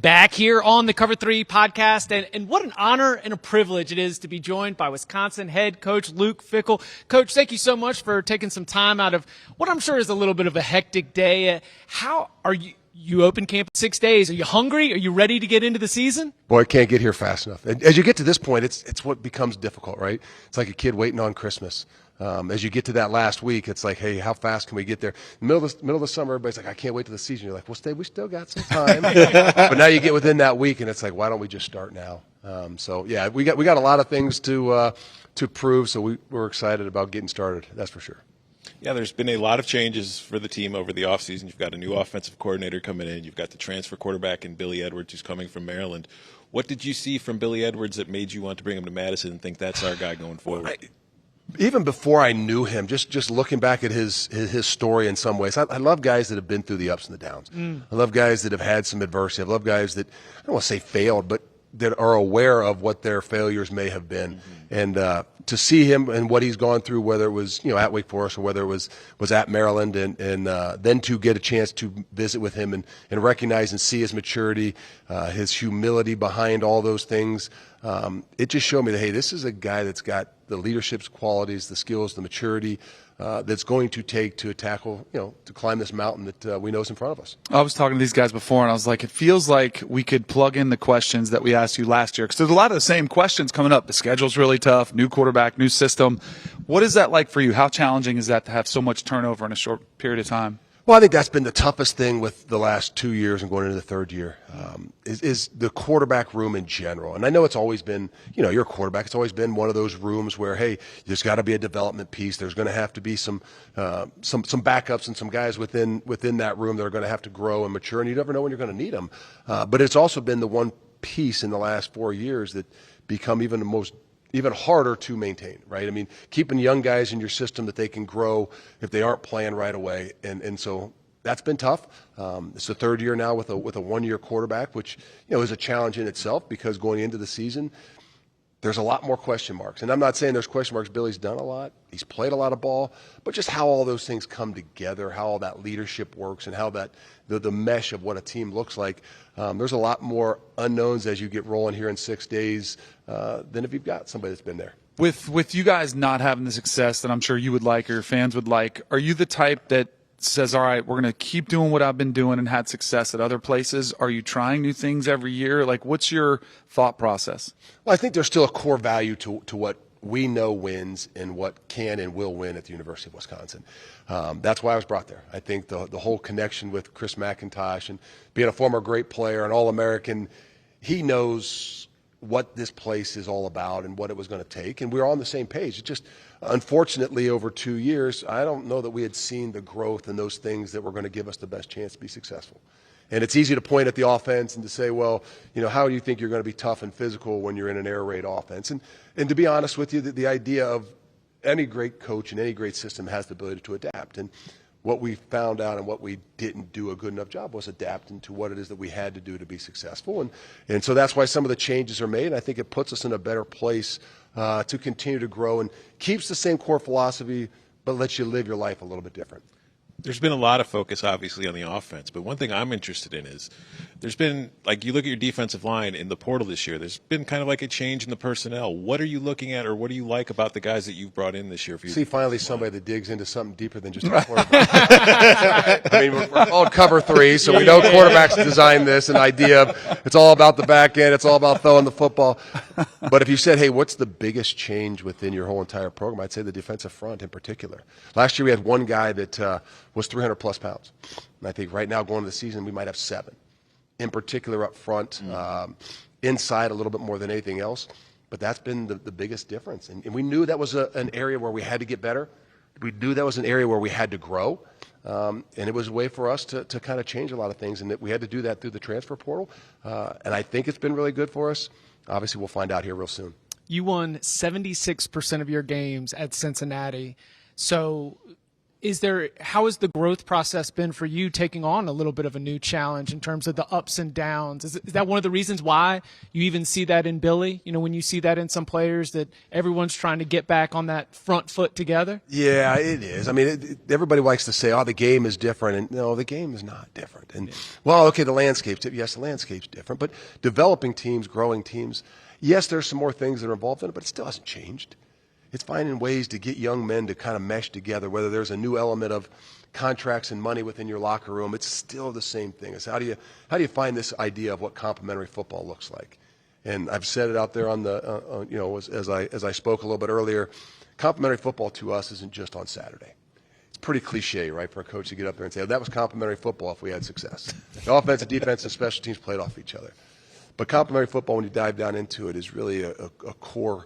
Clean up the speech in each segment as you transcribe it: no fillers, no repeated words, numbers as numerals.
back here on the Cover 3 podcast. And what an honor and a privilege it is to be joined by Wisconsin head coach Luke Fickell. Coach, thank you so much for taking some time out of what I'm sure is a little bit of a hectic day. How are you? You open camp in 6 days. Are you hungry? Are you ready to get into the season? Boy, I can't get here fast enough. As you get to this point, it's what becomes difficult, right? It's like a kid waiting on Christmas. As you get to that last week, it's like, hey, how fast can we get there? In the middle of the summer, everybody's like, I can't wait to the season. You're like, well, we still got some time. But now you get within that week, and it's like, why don't we just start now? Yeah, we got a lot of things to prove, so we're excited about getting started. That's for sure. Yeah, there's been a lot of changes for the team over the offseason. You've got a new offensive coordinator coming in. You've got the transfer quarterback in Billy Edwards, who's coming from Maryland. What did you see from Billy Edwards that made you want to bring him to Madison and think that's our guy going forward? Even before I knew him, just looking back at his story in some ways, I love guys that have been through the ups and the downs. I love guys that have had some adversity. I love guys that, I don't want to say failed, but that are aware of what their failures may have been. And to see him and what he's gone through, whether it was at Wake Forest or whether it was at Maryland, and then to get a chance to visit with him and recognize and see his maturity, his humility behind all those things, it just showed me that, hey, this is a guy that's got the leadership qualities, the skills, the maturity that's going to take to tackle, to climb this mountain that we know is in front of us. I was talking to these guys before, and I was like, it feels like we could plug in the questions that we asked you last year, because there's a lot of the same questions coming up. The schedule's really tough, new quarterback, new system. What is that like for you? How challenging is that to have so much turnover in a short period of time? Well, I think that's been the toughest thing with the last 2 years and going into the third year, is the quarterback room in general. And I know it's always been, you're a quarterback. It's always been one of those rooms where, hey, there's got to be a development piece. There's going to have to be some backups and some guys within that room that are going to have to grow and mature, and you never know when you're going to need them. But it's also been the one piece in the last 4 years that become even harder to maintain, right? I mean, keeping young guys in your system that they can grow if they aren't playing right away, and so that's been tough. It's the third year now with a 1 year quarterback, which is a challenge in itself, because going into the season, there's a lot more question marks. And I'm not saying there's question marks. Billy's done a lot. He's played a lot of ball. But just how all those things come together, how all that leadership works, and how that the mesh of what a team looks like, there's a lot more unknowns as you get rolling here in 6 days than if you've got somebody that's been there. With you guys not having the success that I'm sure you would like or your fans would like, are you the type that says, all right, we're going to keep doing what I've been doing and had success at other places? Are you trying new things every year? Like, what's your thought process? Well, I think there's still a core value to what we know wins and what can and will win at the University of Wisconsin. That's why I was brought there. I think the whole connection with Chris McIntosh and being a former great player, an All-American, he knows what this place is all about and what it was going to take, and we were on the same page. It just, unfortunately, over 2 years, I don't know that we had seen the growth and those things that were going to give us the best chance to be successful. And it's easy to point at the offense and to say, well, how do you think you're going to be tough and physical when you're in an air raid offense? And to be honest with you, the idea of any great coach and any great system has the ability to adapt. And what we found out and what we didn't do a good enough job was adapting to what it is that we had to do to be successful. And so that's why some of the changes are made. And I think it puts us in a better place to continue to grow and keeps the same core philosophy, but lets you live your life a little bit different. There's been a lot of focus, obviously, on the offense, but one thing I'm interested in is there's been, like, you look at your defensive line in the portal this year, there's been kind of like a change in the personnel. What are you looking at, or what do you like about the guys that you've brought in this year? For you? See, finally somebody that digs into something deeper than just a quarterback. I mean, we're called Cover 3, so we know quarterbacks design this, an idea of it's all about the back end, it's all about throwing the football. But if you said, hey, what's the biggest change within your whole entire program, I'd say the defensive front in particular. Last year we had one guy that was 300-plus pounds. And I think right now going into the season we might have 7. In particular up front, inside a little bit more than anything else. But that's been the biggest difference. And we knew that was an area where we had to get better. We knew that was an area where we had to grow. And it was a way for us to kind of change a lot of things. And that we had to do that through the transfer portal. And I think it's been really good for us. Obviously, we'll find out here real soon. You won 76% of your games at Cincinnati. So How has the growth process been for you taking on a little bit of a new challenge in terms of the ups and downs? Is that one of the reasons why you even see that in Billy? When you see that in some players, that everyone's trying to get back on that front foot together? Yeah, it is. I mean, everybody likes to say, the game is different. And no, the game is not different. And, the landscape's different. Yes, the landscape's different. But developing teams, growing teams, yes, there's some more things that are involved in it, but it still hasn't changed. It's finding ways to get young men to kind of mesh together, whether there's a new element of contracts and money within your locker room. It's still the same thing. It's how do you find this idea of what complementary football looks like? And I've said it out there on the, as I spoke a little bit earlier, complementary football to us isn't just on Saturday. It's pretty cliche, right, for a coach to get up there and say, that was complementary football if we had success. The offense and defense and special teams played off each other. But complementary football, when you dive down into it, is really a core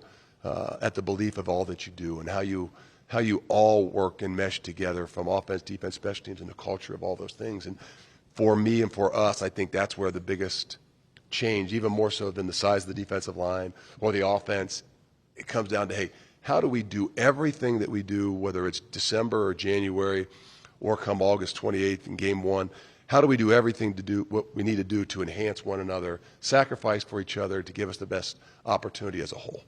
at the belief of all that you do and how you all work and mesh together from offense, defense, special teams, and the culture of all those things. And for me and for us, I think that's where the biggest change, even more so than the size of the defensive line or the offense, it comes down to, hey, how do we do everything that we do, whether it's December or January or come August 28th in game one, how do we do everything to do what we need to do to enhance one another, sacrifice for each other to give us the best opportunity as a whole?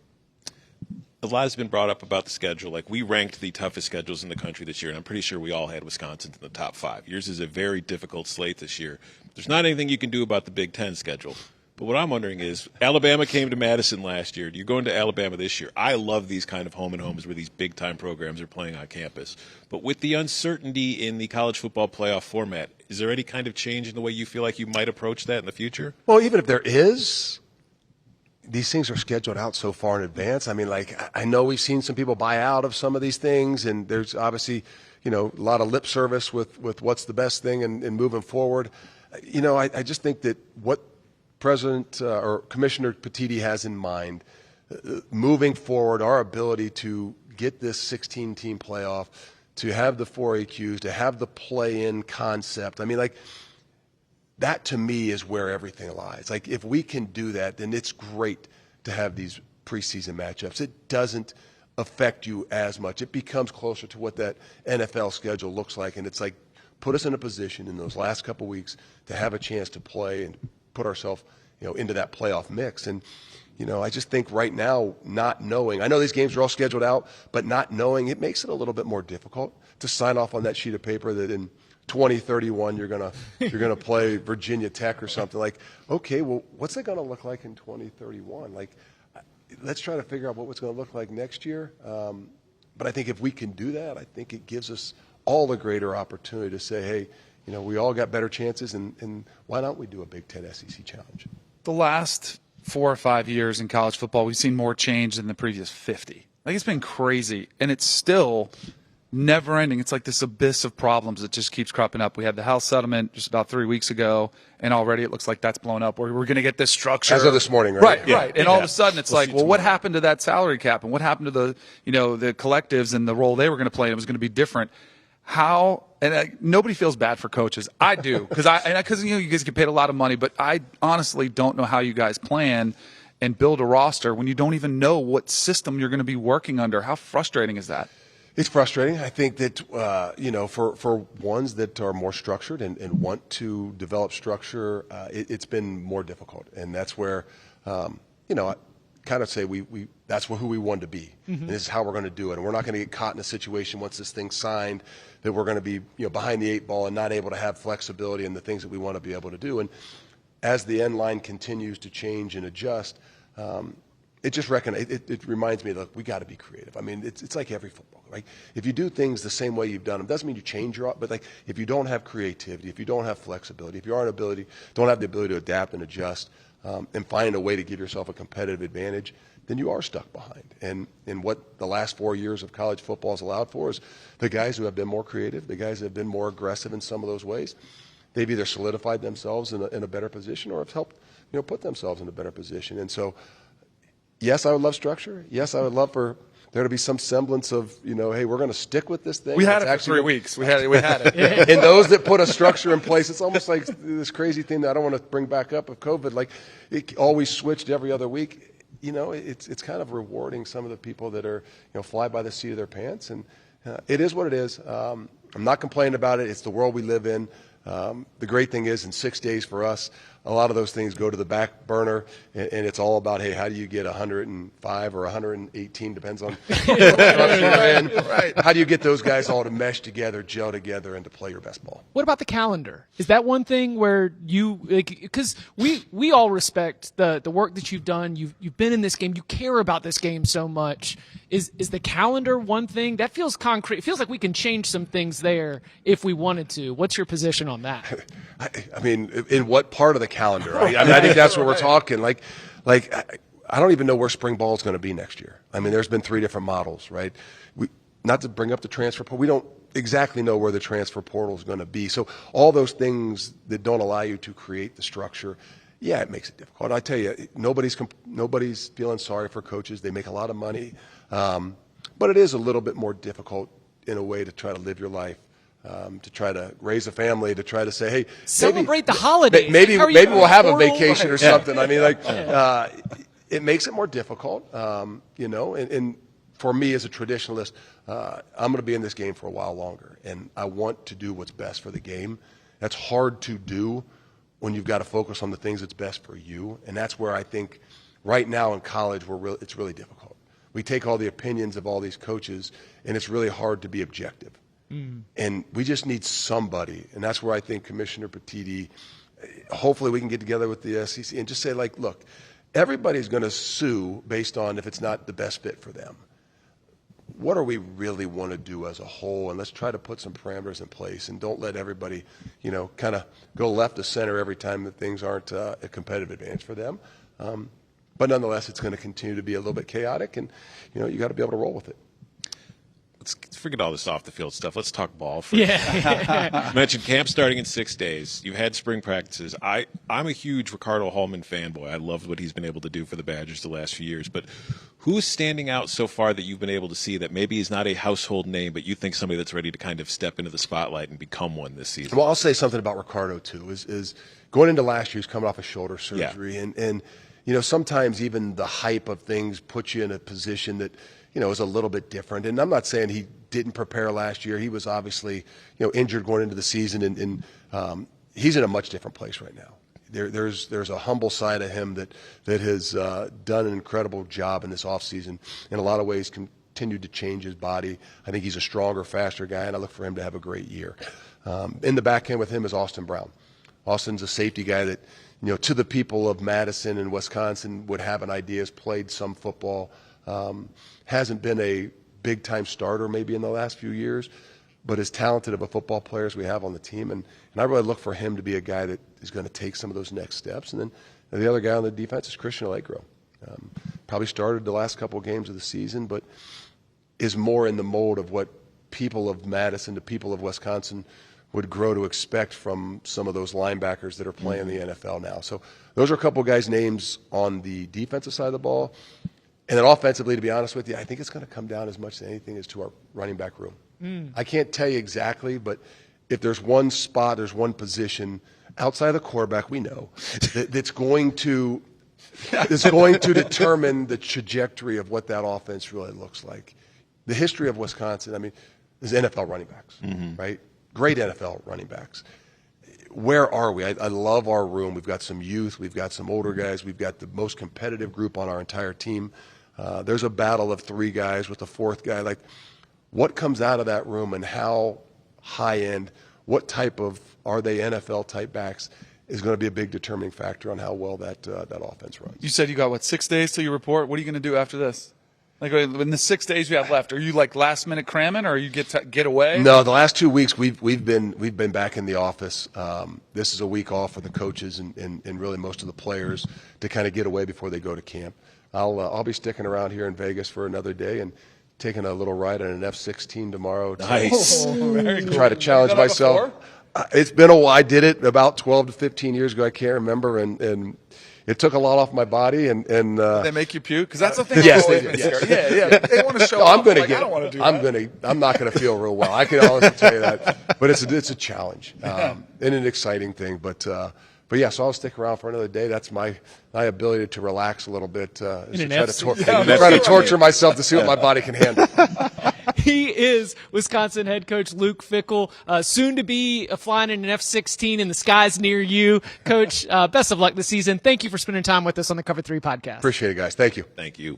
A lot has been brought up about the schedule. Like, we ranked the toughest schedules in the country this year, and I'm pretty sure we all had Wisconsin in the top 5. Yours is a very difficult slate this year. There's not anything you can do about the Big Ten schedule. But what I'm wondering is, Alabama came to Madison last year. You're going to Alabama this year. I love these kind of home-and-homes where these big-time programs are playing on campus. But with the uncertainty in the college football playoff format, is there any kind of change in the way you feel like you might approach that in the future? Well, even if there is, these things are scheduled out so far in advance. I mean, I know we've seen some people buy out of some of these things, and there's obviously, a lot of lip service with what's the best thing and moving forward. I just think that what President or Commissioner Petitti has in mind, moving forward, our ability to get this 16-team playoff, to have the 4 AQs, to have the play-in concept. I mean, that to me is where everything lies. If we can do that, then it's great to have these preseason matchups. It doesn't affect you as much. It becomes closer to what that NFL schedule looks like, and it's put us in a position in those last couple weeks to have a chance to play and put ourselves, into that playoff mix. And, I just think right now, not knowing, I know these games are all scheduled out, but not knowing, it makes it a little bit more difficult to sign off on that sheet of paper that in 2031 you're gonna play Virginia Tech or something. Okay, well, what's it gonna look like in 2031? Let's try to figure out what it's gonna look like next year. But I think if we can do that, I think it gives us all a greater opportunity to say, hey, we all got better chances, and why don't we do a Big Ten SEC challenge? The last 4 or 5 years in college football, we've seen more change than the previous 50. It's been crazy, and it's still never ending. It's like this abyss of problems that just keeps cropping up. We had the House settlement just about 3 weeks ago, and already it looks like that's blown up. We're going to get this structure. As of this morning, right? Right. And all of a sudden it's what happened to that salary cap, and what happened to the, the collectives and the role they were going to play? And it was going to be different. Nobody feels bad for coaches. I do, because you guys get paid a lot of money, but I honestly don't know how you guys plan and build a roster when you don't even know what system you're going to be working under. How frustrating is that? It's frustrating. I think that for ones that are more structured and want to develop structure, it's been more difficult, and that's where I kind of say that's who we want to be, and this is how we're going to do it. And we're not going to get caught in a situation once this thing's signed that we're going to be behind the 8 ball and not able to have flexibility in the things that we want to be able to do. And as the end line continues to change and adjust, it reminds me that we got to be creative. I mean, it's like every football, right? If you do things the same way you've done them, doesn't mean you change but if you don't have creativity, if you don't have flexibility, if you don't have the ability to adapt and adjust and find a way to give yourself a competitive advantage, then you are stuck behind. And what the last 4 years of college football has allowed for is the guys who have been more creative, the guys who have been more aggressive in some of those ways, they've either solidified themselves in a better position or have helped put themselves in a better position. And so, yes, I would love structure. Yes, I would love for there to be some semblance of, hey, we're going to stick with this thing. We had it for 3 weeks. We had it. And those that put a structure in place, it's almost like this crazy thing that I don't want to bring back up of COVID. It always switched every other week. It's kind of rewarding some of the people that are, fly by the seat of their pants. And it is what it is. I'm not complaining about it. It's the world we live in. The great thing is in 6 days for us, a lot of those things go to the back burner, and it's all about, hey, how do you get 105 or 118, depends on what structure you're in. Right. How do you get those guys all to mesh together, gel together, and to play your best ball? What about the calendar? Is that one thing where you, because we all respect the work that you've done. You've been in this game. You care about this game so much. Is the calendar one thing? That feels concrete. It feels like we can change some things there if we wanted to. What's your position on that? I mean, in what part of the calendar? I think that's what we're talking. Like I don't even know where spring ball is going to be next year. I mean, there's been 3 different models, right? Not to bring up the transfer portal, we don't exactly know where the transfer portal is going to be. So all those things that don't allow you to create the structure, yeah, it makes it difficult. I tell you, nobody's feeling sorry for coaches. They make a lot of money, but it is a little bit more difficult in a way to try to live your life. To try to raise a family, to try to say, hey, celebrate the holidays. Maybe we'll have a vacation or something. I mean, it makes it more difficult, and for me as a traditionalist, I'm going to be in this game for a while longer, and I want to do what's best for the game. That's hard to do when you've got to focus on the things that's best for you, and that's where I think right now in college it's really difficult. We take all the opinions of all these coaches, and it's really hard to be objective. And we just need somebody, and that's where I think Commissioner Petiti, hopefully we can get together with the SEC and just say, like, look, everybody's going to sue based on if it's not the best fit for them. What do we really want to do as a whole? And let's try to put some parameters in place, and don't let everybody, kind of go left to center every time that things aren't a competitive advantage for them. But nonetheless, it's going to continue to be a little bit chaotic, and, you got to be able to roll with it. Let's forget all this off the field stuff. Let's talk ball for a minute. You mentioned camp starting in 6 days. You had spring practices. I'm a huge Ricardo Hallman fanboy. I loved what he's been able to do for the Badgers the last few years. But who's standing out so far that you've been able to see that maybe is not a household name, but you think somebody that's ready to kind of step into the spotlight and become one this season? Well, I'll say something about Ricardo too. Is going into last year, he's coming off a shoulder surgery, and sometimes even the hype of things puts you in a position that is a little bit different. And I'm not saying he didn't prepare last year. He was obviously, injured going into the season, and he's in a much different place right now. There's a humble side of him that has done an incredible job in this offseason. In a lot of ways, continued to change his body. I think he's a stronger, faster guy, and I look for him to have a great year. In the back end with him is Austin Brown. Austin's a safety guy that, to the people of Madison and Wisconsin would have an idea, has played some football. Hasn't been a big-time starter maybe in the last few years, but as talented of a football player as we have on the team. And I really look for him to be a guy that is going to take some of those next steps. And then the other guy on the defense is Christian Allegro. Probably started the last couple of games of the season, but is more in the mold of what people of Madison, the people of Wisconsin would grow to expect from some of those linebackers that are playing in the NFL now. So those are a couple of guys' names on the defensive side of the ball. And then offensively, to be honest with you, I think it's going to come down as much as anything as to our running back room. I can't tell you exactly, but if there's one spot, there's one position outside of the quarterback, we know, that's going to determine the trajectory of what that offense really looks like. The history of Wisconsin, I mean, is NFL running backs, right? Great NFL running backs. Where are we? I love our room. We've got some youth. We've got some older guys. We've got the most competitive group on our entire team. There's a battle of 3 guys with the 4th guy. Like, what comes out of that room and how high-end, what type of, are they NFL-type backs, is going to be a big determining factor on how well that offense runs. You said you got, 6 days till you report? What are you going to do after this? Like, in the 6 days you have left, are you like last-minute cramming, or you get away? No, the last 2 weeks we've been back in the office. This is a week off for the coaches and really most of the players to kind of get away before they go to camp. I'll be sticking around here in Vegas for another day and taking a little ride on an F-16 tomorrow. Nice. Try to challenge myself. It's been a while. I did it about 12 to 15 years ago. I can't remember, and it took a lot off my body. And they make you puke? Because that's the thing. Yes, they do. Yeah. They want to show off. I don't want to do that. I'm not going to feel real well. I can honestly tell you that. But it's a challenge and an exciting thing. But yeah, so I'll stick around for another day. That's my ability to relax a little bit. Is to try to torture myself to see what my body can handle. He is Wisconsin head coach Luke Fickell, soon to be flying in an F-16 in the skies near you. Coach, best of luck this season. Thank you for spending time with us on the Cover 3 podcast. Appreciate it, guys. Thank you. Thank you.